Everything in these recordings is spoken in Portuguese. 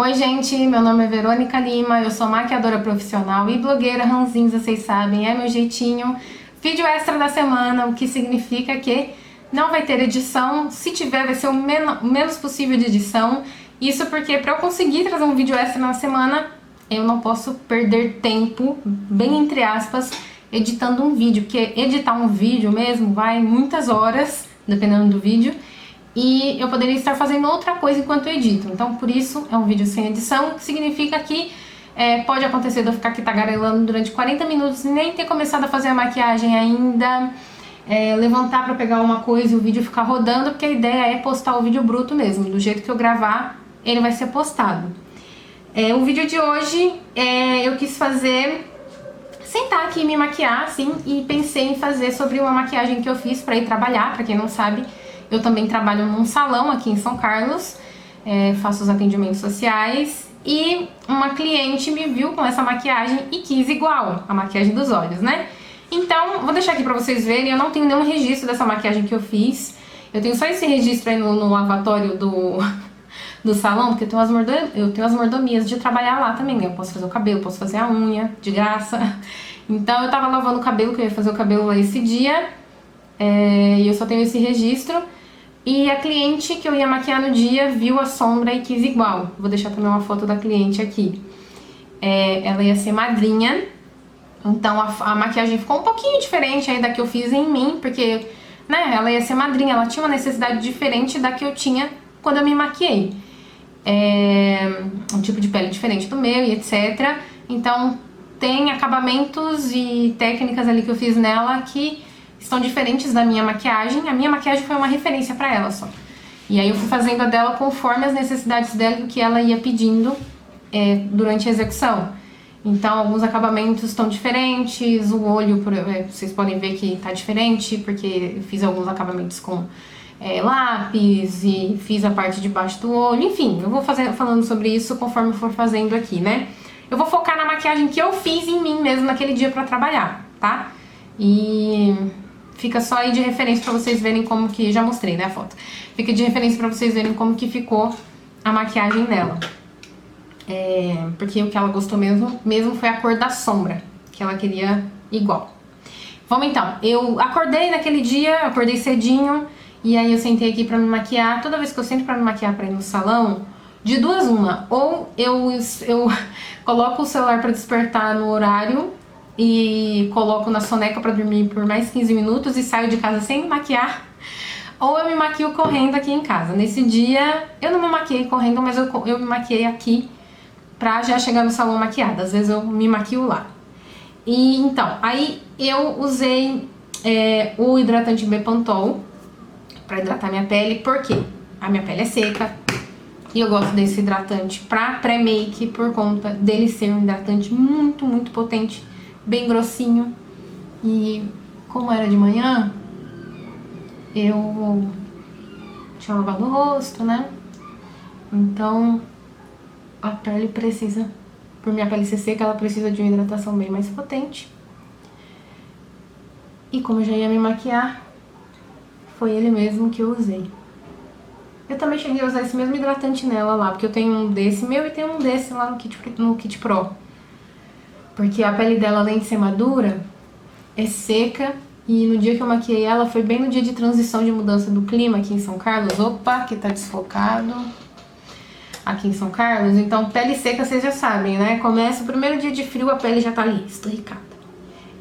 Oi gente, meu nome é Verônica Lima, eu sou maquiadora profissional e blogueira ranzinza, vocês sabem, é meu jeitinho. Vídeo extra da semana, o que significa que não vai ter edição, se tiver vai ser o menos possível de edição. Isso porque para eu conseguir trazer um vídeo extra na semana, eu não posso perder tempo, bem entre aspas, editando um vídeo, porque editar um vídeo mesmo vai muitas horas, dependendo do vídeo. E eu poderia estar fazendo outra coisa enquanto eu edito. Então, por isso, é um vídeo sem edição, que significa que pode acontecer de eu ficar aqui tagarelando durante 40 minutos e nem ter começado a fazer a maquiagem ainda, levantar pra pegar uma coisa e o vídeo ficar rodando, porque a ideia é postar o vídeo bruto mesmo. Do jeito que eu gravar, ele vai ser postado. O vídeo de hoje, eu quis sentar aqui e me maquiar, assim, e pensei em fazer sobre uma maquiagem que eu fiz pra ir trabalhar. Pra quem não sabe, eu também trabalho num salão aqui em São Carlos, faço os atendimentos sociais e uma cliente me viu com essa maquiagem e quis igual, a maquiagem dos olhos, né? Então, vou deixar aqui pra vocês verem, eu não tenho nenhum registro dessa maquiagem que eu fiz, eu tenho só esse registro aí no lavatório do salão, porque eu tenho as mordomias de trabalhar lá também, né? Eu posso fazer o cabelo, posso fazer a unha, de graça. Então eu tava lavando o cabelo, que eu ia fazer o cabelo lá esse dia, e eu só tenho esse registro. E a cliente que eu ia maquiar no dia viu a sombra e quis igual. Vou deixar também uma foto da cliente aqui. Ela ia ser madrinha, então a maquiagem ficou um pouquinho diferente aí da que eu fiz em mim, porque, né, ela ia ser madrinha, ela tinha uma necessidade diferente da que eu tinha quando eu me maquiei. Um tipo de pele diferente do meu e etc. Então tem acabamentos e técnicas ali que eu fiz nela que estão diferentes da minha maquiagem. A minha maquiagem foi uma referência pra ela só. E aí eu fui fazendo a dela conforme as necessidades dela e o que ela ia pedindo durante a execução. Então alguns acabamentos estão diferentes, o olho, vocês podem ver que tá diferente, porque eu fiz alguns acabamentos com lápis e fiz a parte de baixo do olho, enfim, eu vou falando sobre isso conforme eu for fazendo aqui, né? Eu vou focar na maquiagem que eu fiz em mim mesmo naquele dia pra trabalhar, tá? E fica só aí de referência pra vocês verem como que... Já mostrei, né, a foto. Fica de referência pra vocês verem como que ficou a maquiagem dela. Porque o que ela gostou mesmo foi a cor da sombra, que ela queria igual. Vamos então. Eu acordei naquele dia, acordei cedinho, e aí eu sentei aqui pra me maquiar. Toda vez que eu sento pra me maquiar pra ir no salão, de duas uma. Ou eu coloco o celular pra despertar no horário e coloco na soneca pra dormir por mais 15 minutos e saio de casa sem me maquiar, ou eu me maquio correndo aqui em casa. Nesse dia eu não me maquiei correndo, mas eu me maquiei aqui pra já chegar no salão maquiada. Às vezes eu me maquio lá. E então, aí eu usei o hidratante Bepantol pra hidratar minha pele, porque a minha pele é seca e eu gosto desse hidratante pra pré-make por conta dele ser um hidratante muito, muito potente, bem grossinho. E como era de manhã, eu tinha lavado o rosto, né? Então a pele precisa, por minha pele ser seca, ela precisa de uma hidratação bem mais potente. E como eu já ia me maquiar, foi ele mesmo que eu usei. Eu também cheguei a usar esse mesmo hidratante nela lá, porque eu tenho um desse meu e tenho um desse lá no Kit Pro. Porque a pele dela, além de ser madura, é seca. E no dia que eu maquiei ela, foi bem no dia de transição de mudança do clima aqui em São Carlos. Opa, que tá desfocado. Aqui em São Carlos. Então, pele seca, vocês já sabem, né? Começa o primeiro dia de frio, a pele já tá ali, esturricada.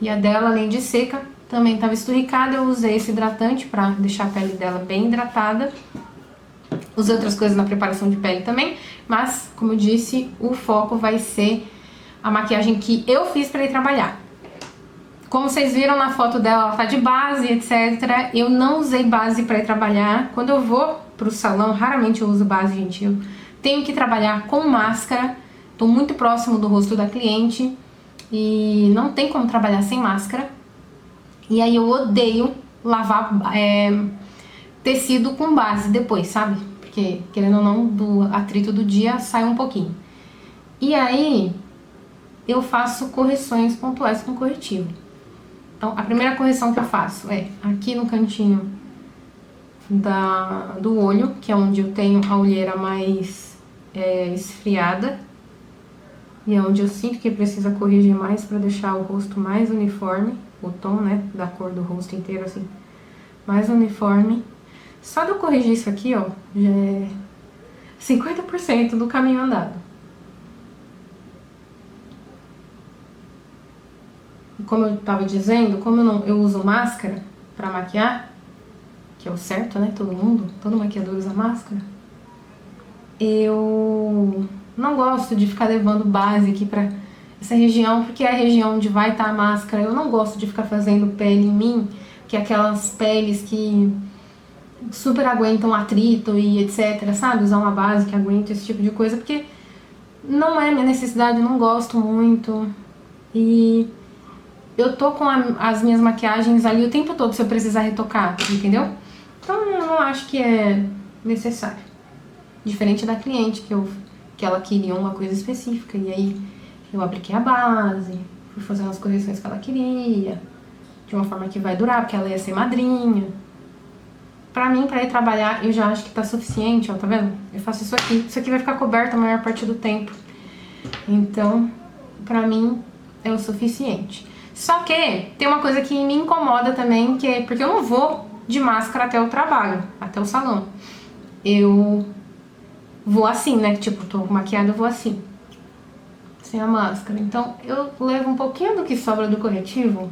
E a dela, além de seca, também tava esturricada. Eu usei esse hidratante pra deixar a pele dela bem hidratada. Usei outras coisas na preparação de pele também. Mas, como eu disse, o foco vai ser a maquiagem que eu fiz pra ir trabalhar. Como vocês viram na foto dela, ela tá de base, etc. Eu não usei base pra ir trabalhar. Quando eu vou pro salão, raramente eu uso base, gente. Eu tenho que trabalhar com máscara. Tô muito próximo do rosto da cliente e não tem como trabalhar sem máscara. E aí eu odeio lavar tecido com base depois, sabe? Porque, querendo ou não, do atrito do dia sai um pouquinho. E aí eu faço correções pontuais com corretivo. Então, a primeira correção que eu faço é aqui no cantinho do olho, que é onde eu tenho a olheira mais esfriada. E é onde eu sinto que precisa corrigir mais para deixar o rosto mais uniforme. O tom, né, da cor do rosto inteiro, assim, mais uniforme. Só de eu corrigir isso aqui, ó, já é 50% do caminho andado. E como eu tava dizendo, como eu uso máscara pra maquiar, que é o certo, né, todo maquiador usa máscara, eu não gosto de ficar levando base aqui pra essa região, porque é a região onde vai estar a máscara. Eu não gosto de ficar fazendo pele em mim, que é aquelas peles que super aguentam atrito e etc, sabe? Usar uma base que aguenta esse tipo de coisa, porque não é minha necessidade, eu não gosto muito. E eu tô com as minhas maquiagens ali o tempo todo se eu precisar retocar, entendeu? Então eu não acho que é necessário. Diferente da cliente, que ela queria uma coisa específica, e aí eu apliquei a base, fui fazendo as correções que ela queria, de uma forma que vai durar, porque ela ia ser madrinha. Pra mim, pra ir trabalhar, eu já acho que tá suficiente, ó, tá vendo? Eu faço isso aqui vai ficar coberto a maior parte do tempo. Então, pra mim, é o suficiente. Só que tem uma coisa que me incomoda também, que é porque eu não vou de máscara até o trabalho, até o salão. Eu vou assim, né? Tipo, tô maquiada, eu vou assim, sem a máscara. Então, eu levo um pouquinho do que sobra do corretivo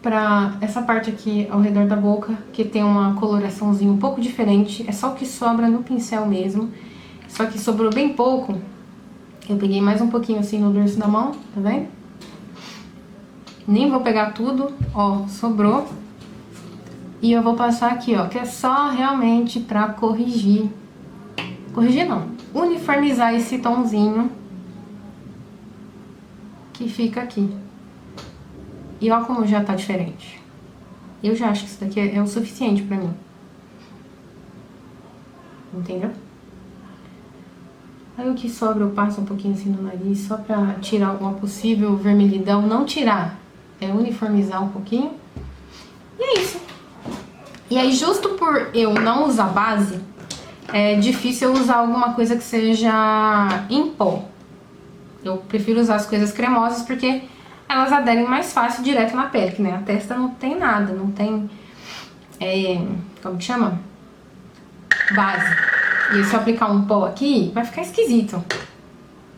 pra essa parte aqui ao redor da boca, que tem uma coloraçãozinha um pouco diferente. É só o que sobra no pincel mesmo. Só que sobrou bem pouco. Eu peguei mais um pouquinho assim no dorso da mão, tá vendo? Nem vou pegar tudo, ó, sobrou. E eu vou passar aqui, ó, que é só realmente pra corrigir. Corrigir não, uniformizar esse tomzinho que fica aqui. E ó como já tá diferente. Eu já acho que isso daqui é o suficiente pra mim. Entendeu? Aí o que sobra eu passo um pouquinho assim no nariz, só pra tirar alguma possível vermelhidão. Não tirar, é uniformizar um pouquinho. E é isso. E aí justo por eu não usar base, é difícil eu usar alguma coisa que seja em pó. Eu prefiro usar as coisas cremosas porque elas aderem mais fácil direto na pele, que nem a testa não tem nada, não tem, como que chama? Base. E se eu aplicar um pó aqui, vai ficar esquisito.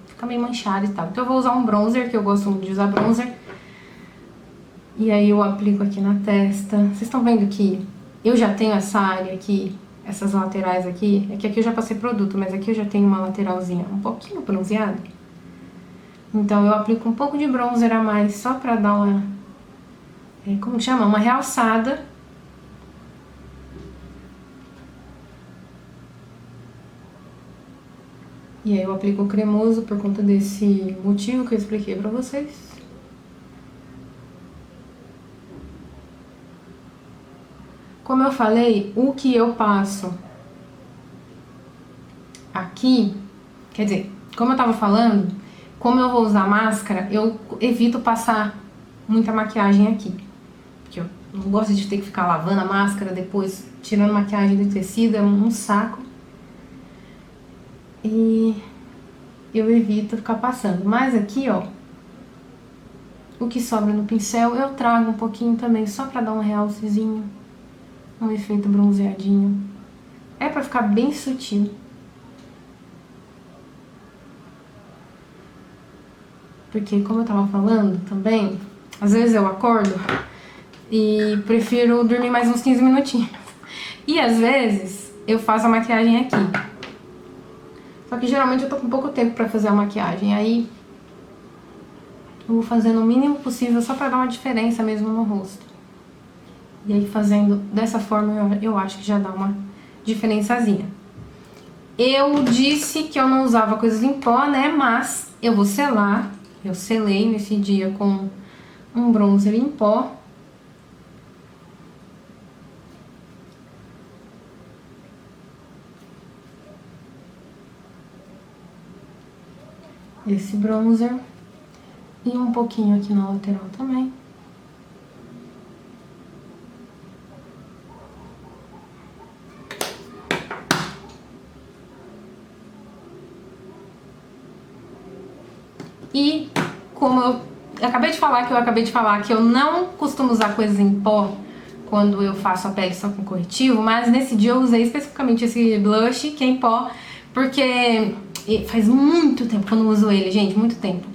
Fica meio manchado e tal. Então eu vou usar um bronzer, que eu gosto muito de usar bronzer. E aí eu aplico aqui na testa. Vocês estão vendo que eu já tenho essa área aqui, essas laterais aqui. É que aqui eu já passei produto, mas aqui eu já tenho uma lateralzinha um pouquinho bronzeada. Então eu aplico um pouco de bronzer a mais só pra dar uma, como chama? Uma realçada. E aí eu aplico o cremoso por conta desse motivo que eu expliquei pra vocês. Como eu falei, o que eu passo aqui, quer dizer, como eu tava falando, como eu vou usar máscara, eu evito passar muita maquiagem aqui. Porque eu não gosto de ter que ficar lavando a máscara depois, tirando maquiagem do tecido, é um saco. E eu evito ficar passando. Mas aqui, ó, o que sobra no pincel eu trago um pouquinho também, só pra dar um realcezinho, um efeito bronzeadinho. É pra ficar bem sutil. Porque, como eu tava falando também, às vezes eu acordo e prefiro dormir mais uns 15 minutinhos. E às vezes eu faço a maquiagem aqui. Só que geralmente eu tô com pouco tempo pra fazer a maquiagem. Aí eu vou fazendo o mínimo possível só pra dar uma diferença mesmo no rosto. E aí fazendo dessa forma eu acho que já dá uma diferençazinha. Eu disse que eu não usava coisas em pó, né? Mas eu vou selar. Eu selei nesse dia com um bronzer em pó. Esse bronzer. E um pouquinho aqui na lateral também. E como eu acabei de falar que eu não costumo usar coisas em pó quando eu faço a pele só com corretivo, mas nesse dia eu usei especificamente esse blush, que é em pó, porque faz muito tempo que eu não uso ele, gente, muito tempo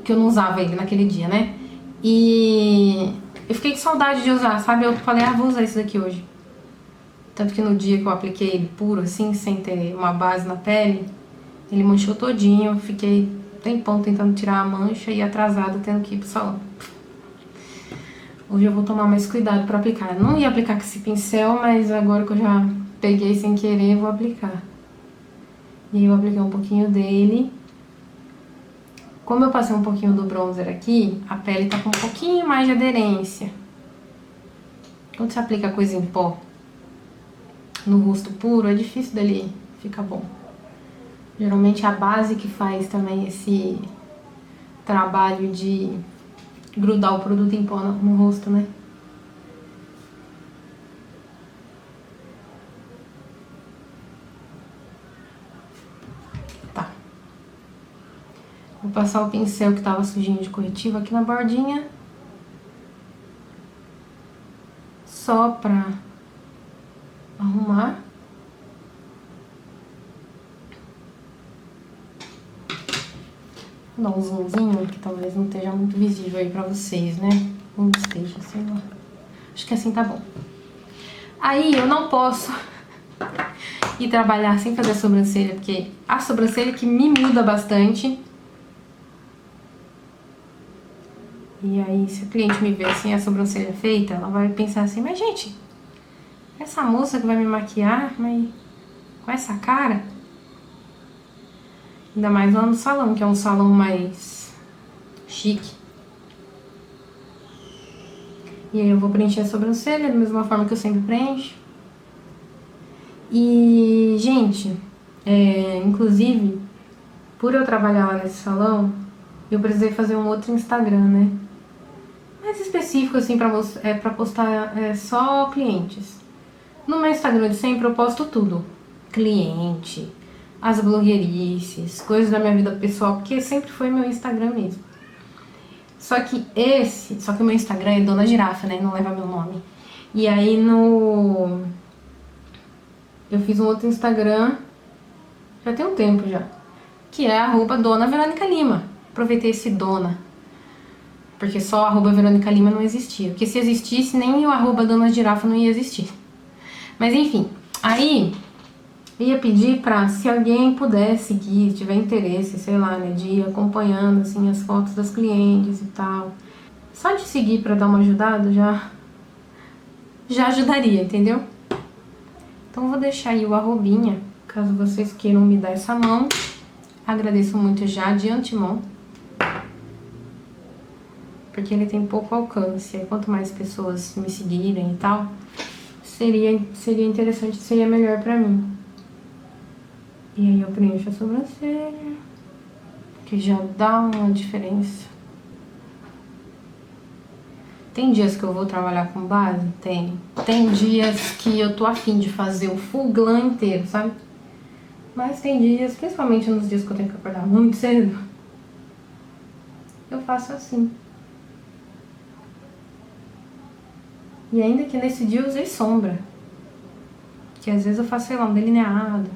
que eu não usava ele naquele dia, né? E eu fiquei com saudade de usar, sabe? Eu falei, vou usar esse daqui hoje. Tanto que no dia que eu apliquei ele puro, assim, sem ter uma base na pele, ele manchou todinho, eu fiquei tempão tentando tirar a mancha e atrasada tendo que ir pro salão. Hoje eu vou tomar mais cuidado pra aplicar. Eu não ia aplicar com esse pincel, mas agora que eu já peguei sem querer, eu vou aplicar. E aí eu apliquei um pouquinho dele. Como eu passei um pouquinho do bronzer aqui, a pele tá com um pouquinho mais de aderência. Quando você aplica coisa em pó no rosto puro, é difícil dele ficar bom. Geralmente é a base que faz também esse trabalho de grudar o produto em pó no rosto, né? Tá. Vou passar o pincel que tava sujinho de corretivo aqui na bordinha. Só pra arrumar. Vou dar um zoomzinho que talvez não esteja muito visível aí pra vocês, né? Não esteja, sei lá. Acho que assim tá bom. Aí eu não posso ir trabalhar sem fazer a sobrancelha, porque a sobrancelha que me muda bastante. E aí, se o cliente me ver sem a sobrancelha feita, ela vai pensar assim, mas gente, essa moça que vai me maquiar, mas com essa cara? Ainda mais lá no salão, que é um salão mais chique. E aí eu vou preencher a sobrancelha da mesma forma que eu sempre preencho. E, gente, inclusive, por eu trabalhar lá nesse salão, eu precisei fazer um outro Instagram, né? Mais específico, assim, pra postar só clientes. No meu Instagram de sempre eu posto tudo. Cliente, as blogueirices, coisas da minha vida pessoal, porque sempre foi meu Instagram mesmo. Só que o meu Instagram é Dona Girafa, né? Não leva meu nome. E aí eu fiz um outro Instagram, já tem um tempo já, que é @Dona Verônica Lima. Aproveitei esse Dona, porque só @Verônica Lima não existia. Porque se existisse, nem o @Dona Girafa não ia existir. Mas enfim, aí eu ia pedir pra, se alguém puder seguir, tiver interesse, sei lá, né, de ir acompanhando, assim, as fotos das clientes e tal. Só de seguir pra dar uma ajudada já ajudaria, entendeu? Então eu vou deixar aí o arrobinha, caso vocês queiram me dar essa mão. Agradeço muito já de antemão, porque ele tem pouco alcance. E quanto mais pessoas me seguirem e tal, seria interessante, seria melhor pra mim. E aí eu preencho a sobrancelha, que já dá uma diferença. Tem dias que eu vou trabalhar com base? Tem. Tem dias que eu tô afim de fazer o full glam inteiro, sabe? Mas tem dias, principalmente nos dias que eu tenho que acordar muito cedo, eu faço assim. E ainda que nesse dia eu usei sombra, que às vezes eu faço, sei lá, um delineado.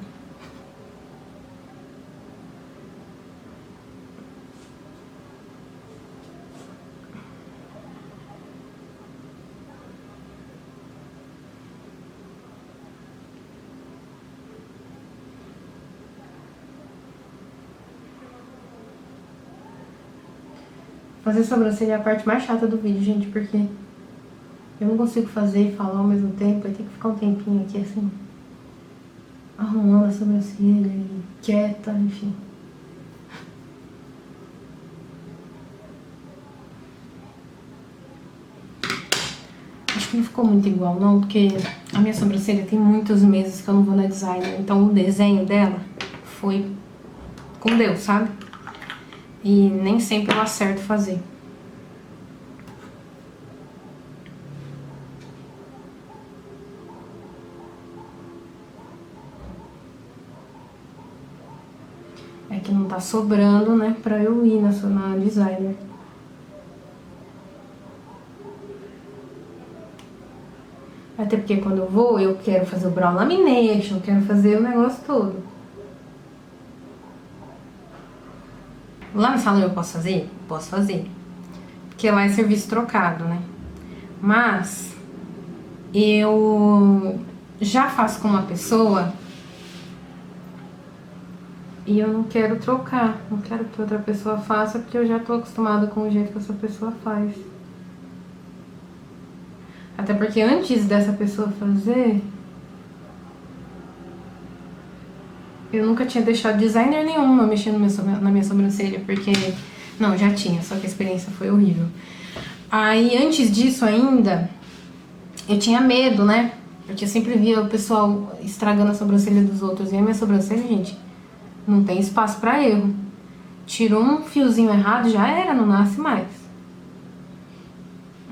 Fazer sobrancelha é a parte mais chata do vídeo, gente, porque eu não consigo fazer e falar ao mesmo tempo. Aí tem que ficar um tempinho aqui, assim, arrumando a sobrancelha e quieta, enfim. Acho que não ficou muito igual, não, porque a minha sobrancelha tem muitos meses que eu não vou na designer. Então o desenho dela foi com Deus, sabe? E nem sempre eu acerto fazer. É que não tá sobrando, né, pra eu ir na designer. Até porque quando eu vou, eu quero fazer o brow lamination, quero fazer o negócio todo. Lá no salão eu posso fazer? Posso fazer. Porque lá é serviço trocado, né? Mas eu já faço com uma pessoa e eu não quero trocar. Não quero que outra pessoa faça porque eu já tô acostumada com o jeito que essa pessoa faz. Até porque antes dessa pessoa fazer, eu nunca tinha deixado designer nenhum mexendo na minha sobrancelha, porque... Não, já tinha, só que a experiência foi horrível. Aí, antes disso ainda, eu tinha medo, né? Porque eu sempre via o pessoal estragando a sobrancelha dos outros. E a minha sobrancelha, gente, não tem espaço pra erro. Tirou um fiozinho errado, já era, não nasce mais.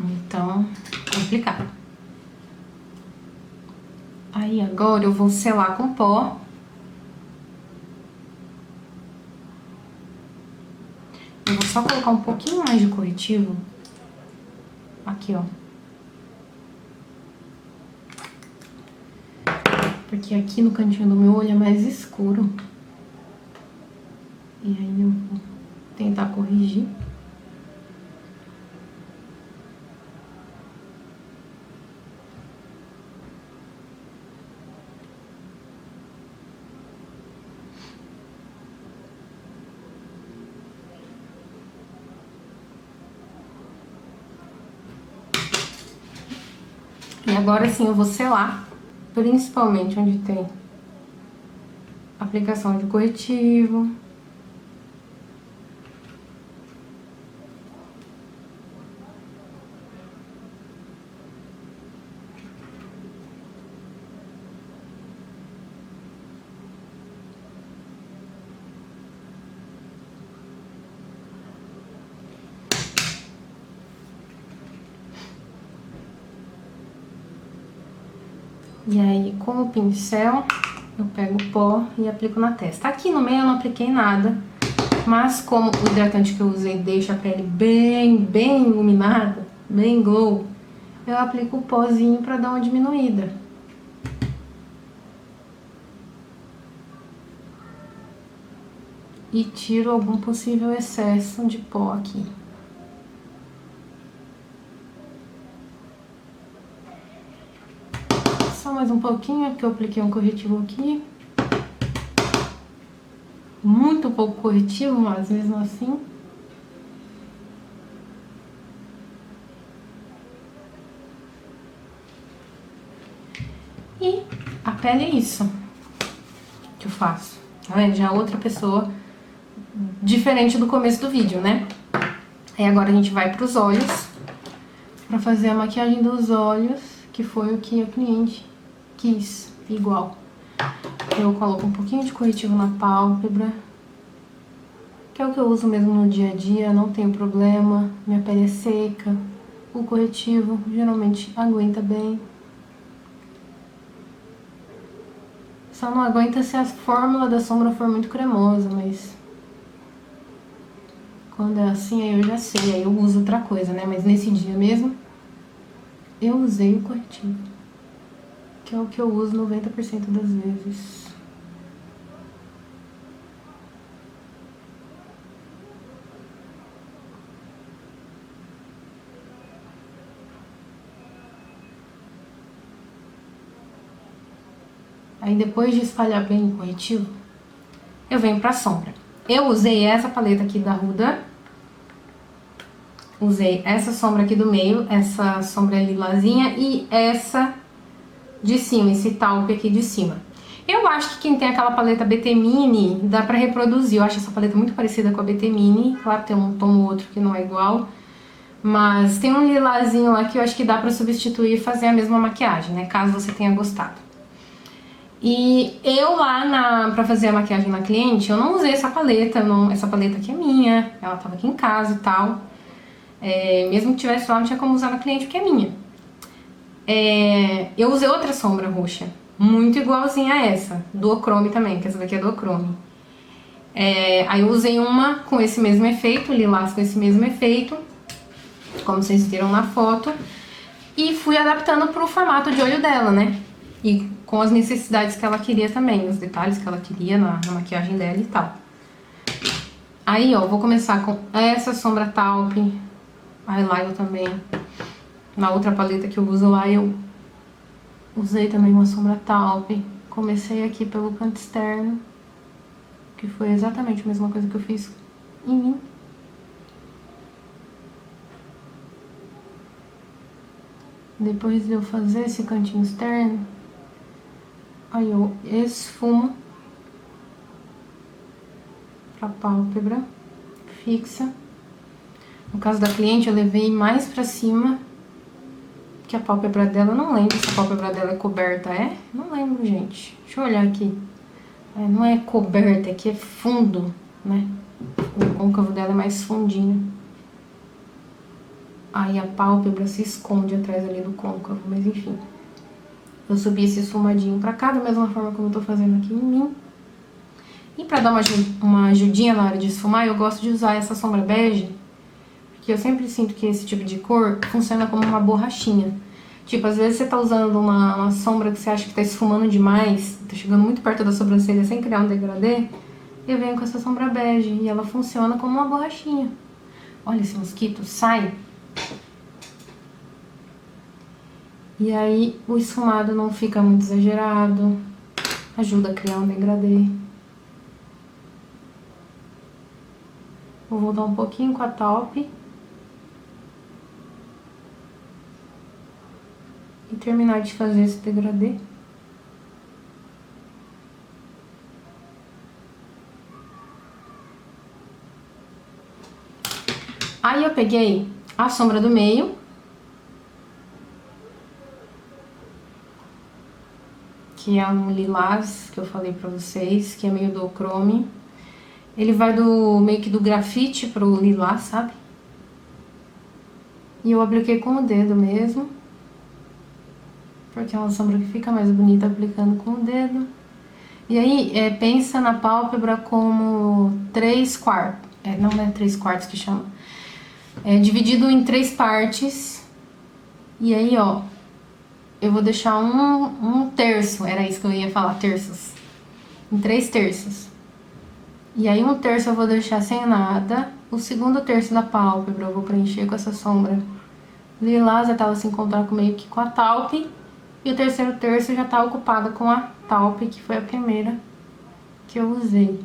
Então, complicado. Aí agora eu vou selar com pó. Eu vou só colocar um pouquinho mais de corretivo. Aqui, ó. Porque aqui no cantinho do meu olho é mais escuro. E aí eu vou tentar corrigir. E agora sim eu vou selar, principalmente onde tem aplicação de corretivo. E aí, com o pincel, eu pego o pó e aplico na testa. Aqui no meio eu não apliquei nada, mas como o hidratante que eu usei deixa a pele bem iluminada, bem glow, eu aplico o pozinho pra dar uma diminuída. E tiro algum possível excesso de pó aqui. Só mais um pouquinho, porque eu apliquei um corretivo aqui. Muito pouco corretivo, mas mesmo assim. E a pele é isso que eu faço. Tá vendo? Já outra pessoa, diferente do começo do vídeo, né? Aí agora a gente vai pros olhos, pra fazer a maquiagem dos olhos, que foi o que a cliente quis, igual. Eu coloco um pouquinho de corretivo na pálpebra, que é o que eu uso mesmo no dia a dia, não tenho problema, minha pele é seca, o corretivo geralmente aguenta bem. Só não aguenta se a fórmula da sombra for muito cremosa, mas quando é assim aí eu já sei, aí eu uso outra coisa, né? Mas nesse dia mesmo eu usei o corretivo, que é o que eu uso 90% das vezes. Aí depois de espalhar bem o corretivo, eu venho pra sombra. Eu usei essa paleta aqui da Huda. Usei essa sombra aqui do meio, essa sombra lilazinha e essa de cima, esse taupe aqui de cima. Eu acho que quem tem aquela paleta BT Mini dá pra reproduzir. Eu acho essa paleta muito parecida com a BT Mini. Claro, tem um tom ou outro que não é igual. Mas tem um lilazinho lá que eu acho que dá pra substituir e fazer a mesma maquiagem, né? Caso você tenha gostado. E eu lá pra fazer a maquiagem na cliente, eu não usei essa paleta, essa paleta aqui é minha, ela tava aqui em casa e tal. Mesmo que tivesse lá, não tinha como usar na cliente porque é minha. Eu usei outra sombra roxa, muito igualzinha a essa, duochrome também, que essa daqui é duochrome. Aí eu usei uma com esse mesmo efeito, lilás com esse mesmo efeito, como vocês viram na foto, e fui adaptando pro formato de olho dela, né? E com as necessidades que ela queria também, os detalhes que ela queria na maquiagem dela e tal. Aí, ó, vou começar com essa sombra taupe, a Lyle também. Na outra paleta que eu uso lá, eu usei também uma sombra taupe. Comecei aqui pelo canto externo, que foi exatamente a mesma coisa que eu fiz em mim. Depois de eu fazer esse cantinho externo, aí eu esfumo pra pálpebra fixa. No caso da cliente, eu levei mais pra cima, que a pálpebra dela, eu não lembro se a pálpebra dela é coberta, é? Não lembro, gente. Deixa eu olhar aqui. Não é coberta, aqui é fundo, né? O côncavo dela é mais fundinho. Aí a pálpebra se esconde atrás ali do côncavo, mas enfim. Eu subi esse esfumadinho pra cá, da mesma forma como eu tô fazendo aqui em mim. E pra dar uma ajudinha na hora de esfumar, eu gosto de usar essa sombra bege, porque eu sempre sinto que esse tipo de cor funciona como uma borrachinha. Tipo, às vezes você tá usando uma sombra que você acha que tá esfumando demais, tá chegando muito perto da sobrancelha sem criar um degradê, eu venho com essa sombra bege e ela funciona como uma borrachinha. Olha esse mosquito, sai! E aí o esfumado não fica muito exagerado, ajuda a criar um degradê. Vou voltar um pouquinho com a taupe. E terminar de fazer esse degradê. Aí eu peguei a sombra do meio, que é um lilás que eu falei pra vocês, que é meio do chrome. Ele vai meio que do grafite pro lilás, sabe? E eu apliquei com o dedo mesmo, porque é uma sombra que fica mais bonita aplicando com o dedo. E aí, pensa na pálpebra como 3/4. Não é 3/4 que chama. É dividido em 3 partes. E aí, ó, eu vou deixar um terço, era isso que eu ia falar, terços. Em 3 terços. E aí, um terço eu vou deixar sem nada. O segundo terço da pálpebra eu vou preencher com essa sombra lilás, até ela se encontrar meio que com a taupe. E o terceiro terço já tá ocupado com a taupe, que foi a primeira que eu usei.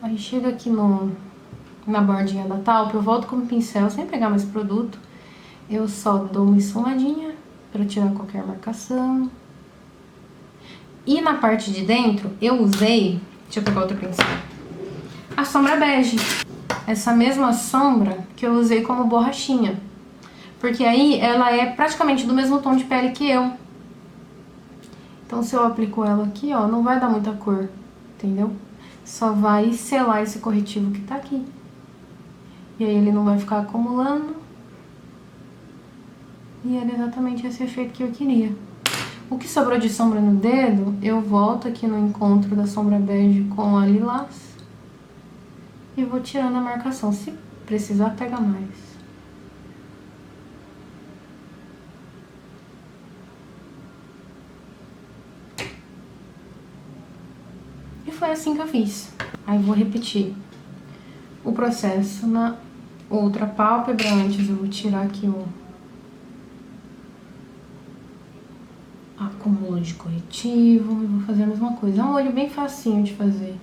Aí chega aqui na bordinha da taupe, eu volto com o pincel sem pegar mais produto. Eu só dou uma esfumadinha pra tirar qualquer marcação. E na parte de dentro, eu usei, deixa eu pegar outro pincel, a sombra bege. Essa mesma sombra que eu usei como borrachinha. Porque aí ela é praticamente do mesmo tom de pele que eu. Então se eu aplico ela aqui, ó, não vai dar muita cor, entendeu? Só vai selar esse corretivo que tá aqui. E aí ele não vai ficar acumulando. E era exatamente esse efeito que eu queria. O que sobrou de sombra no dedo, eu volto aqui no encontro da sombra bege com a lilás. E vou tirando a marcação, se precisar pega mais. E foi assim que eu fiz. Aí vou repetir o processo na outra pálpebra. Antes eu vou tirar aqui o acúmulo de corretivo e vou fazer a mesma coisa. É um olho bem facinho de fazer.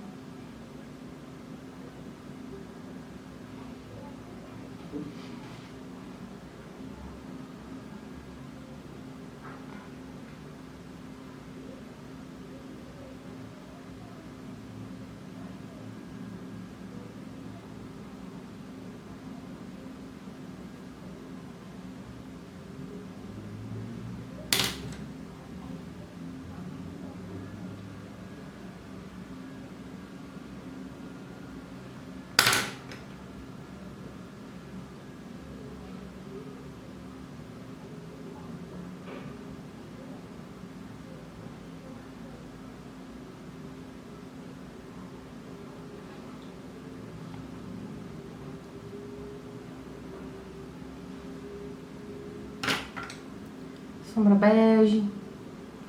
Sombra bege.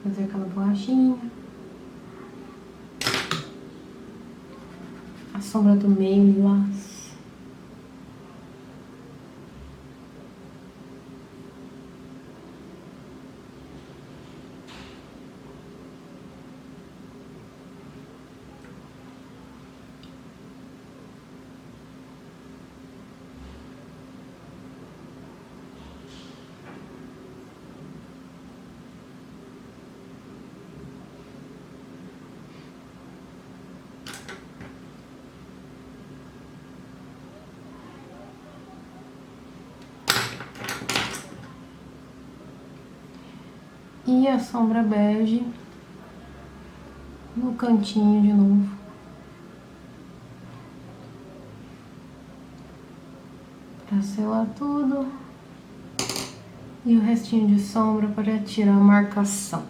Fazer aquela borrachinha. A sombra do meio, lilás. E a sombra bege no cantinho de novo. Pra selar tudo. E o restinho de sombra para tirar a marcação.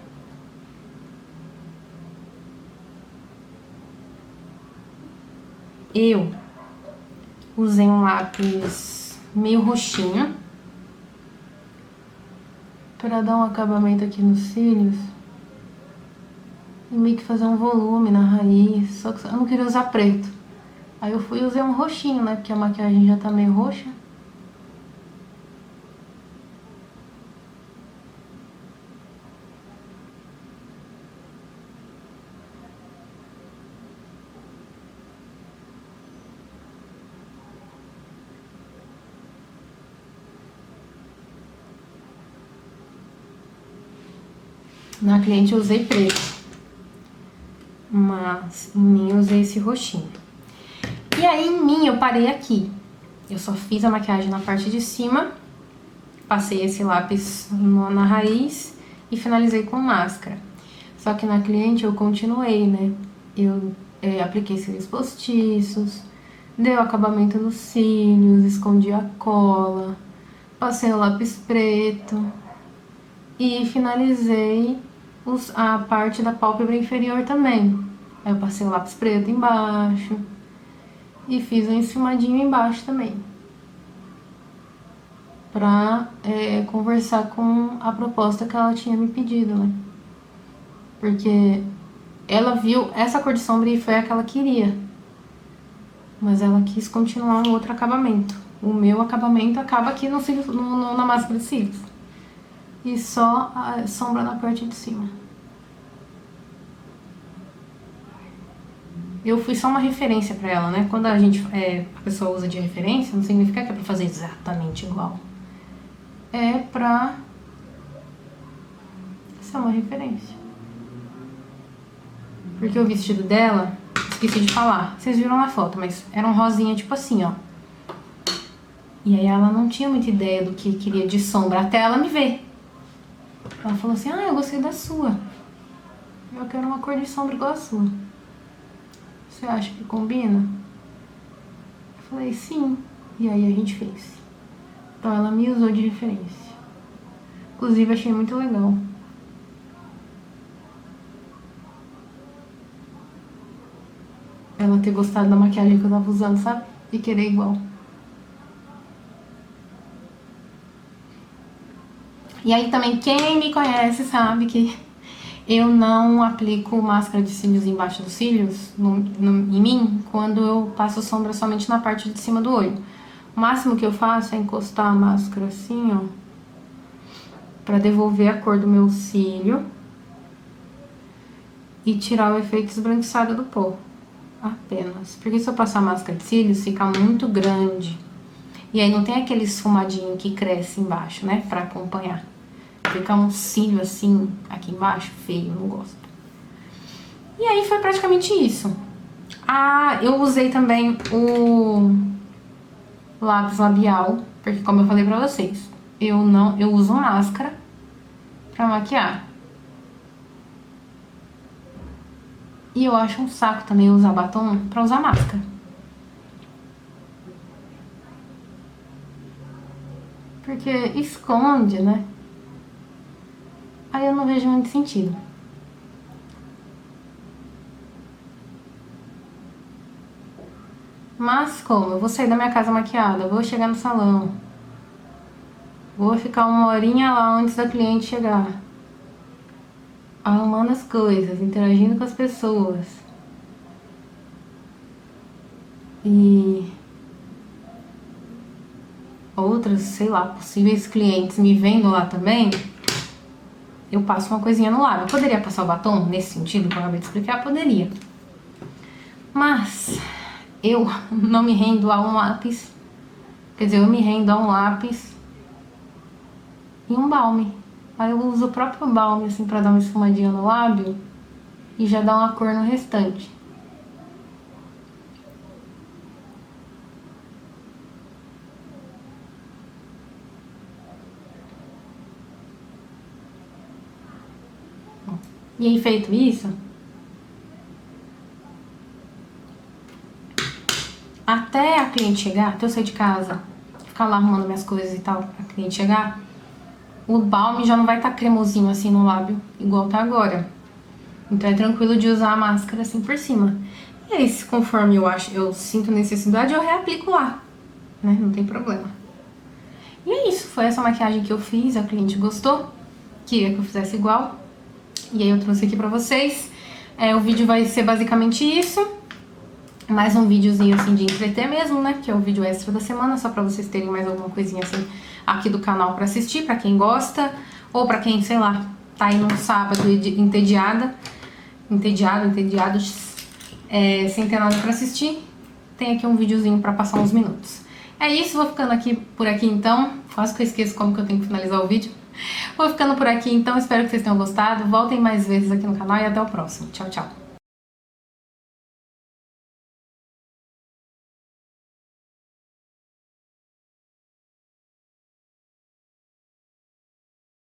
Eu usei um lápis meio roxinho para dar um acabamento aqui nos cílios e meio que fazer um volume na raiz, só que eu não queria usar preto. Aí eu fui e usei um roxinho, né, porque a maquiagem já tá meio roxa. Na cliente eu usei preto, mas em mim eu usei esse roxinho. E aí em mim eu parei aqui. Eu só fiz a maquiagem na parte de cima, passei esse lápis na raiz e finalizei com máscara. Só que na cliente eu continuei, né? Eu apliquei cílios postiços, dei o acabamento nos cílios, escondi a cola, passei o lápis preto e finalizei a parte da pálpebra inferior também. Aí eu passei o lápis preto embaixo e fiz um ensimadinho embaixo também, pra conversar com a proposta que ela tinha me pedido, né? Porque ela viu essa cor de sombra e foi a que ela queria, mas ela quis continuar um outro acabamento. O meu acabamento acaba aqui no cílio, na máscara de cílios, e só a sombra na parte de cima. Eu fui só uma referência pra ela, né? Quando a pessoa usa de referência, não significa que é pra fazer exatamente igual. É pra ser uma referência. Porque o vestido dela, esqueci de falar, vocês viram na foto, mas era um rosinha tipo assim, ó. E aí ela não tinha muita ideia do que queria de sombra, até ela me ver. Ela falou assim, eu gostei da sua. Eu quero uma cor de sombra igual a sua. Você acha que combina? Eu falei, sim. E aí a gente fez. Então ela me usou de referência. Inclusive achei muito legal. Ela ter gostado da maquiagem que eu tava usando, sabe? E querer igual. E aí também, quem me conhece sabe que eu não aplico máscara de cílios embaixo dos cílios, em mim, quando eu passo sombra somente na parte de cima do olho. O máximo que eu faço é encostar a máscara assim, ó, pra devolver a cor do meu cílio e tirar o efeito esbranquiçado do pó. Apenas. Porque se eu passar máscara de cílios, fica muito grande. E aí não tem aquele esfumadinho que cresce embaixo, né, pra acompanhar. Fica um cílio assim, aqui embaixo, feio, não gosto. E aí foi praticamente isso. Eu usei também o lápis labial, porque como eu falei pra vocês, eu uso máscara pra maquiar. E eu acho um saco também usar batom pra usar máscara. Porque esconde, né? Aí eu não vejo muito sentido. Mas como? Eu vou sair da minha casa maquiada, vou chegar no salão. Vou ficar 1 horinha lá antes da cliente chegar, arrumando as coisas, interagindo com as pessoas. E outras, sei lá, possíveis clientes me vendo lá também, eu passo uma coisinha no lábio. Eu poderia passar o batom nesse sentido que eu acabei de explicar? Poderia. Mas eu não me rendo a um lápis. Quer dizer, eu me rendo a um lápis e um balme. Aí eu uso o próprio balme assim pra dar uma esfumadinha no lábio e já dá uma cor no restante. E aí, feito isso, até a cliente chegar, até eu sair de casa, ficar lá arrumando minhas coisas e tal, a cliente chegar, o balme já não vai estar cremosinho assim no lábio, igual tá agora. Então é tranquilo de usar a máscara assim por cima. E aí, conforme eu sinto necessidade, eu reaplico lá, né? Não tem problema. E é isso, foi essa maquiagem que eu fiz, a cliente gostou, queria que eu fizesse igual. E aí eu trouxe aqui pra vocês. O vídeo vai ser basicamente isso. Mais um videozinho assim de entreter mesmo, né? Que é o vídeo extra da semana, só pra vocês terem mais alguma coisinha assim aqui do canal pra assistir, pra quem gosta. Ou pra quem, sei lá, tá aí num sábado entediados, sem ter nada pra assistir. Tem aqui um videozinho pra passar uns minutos. É isso, vou ficando por aqui então. Quase que eu esqueço como que eu tenho que finalizar o vídeo. Vou ficando por aqui então, espero que vocês tenham gostado. Voltem mais vezes aqui no canal e até o próximo. Tchau, tchau.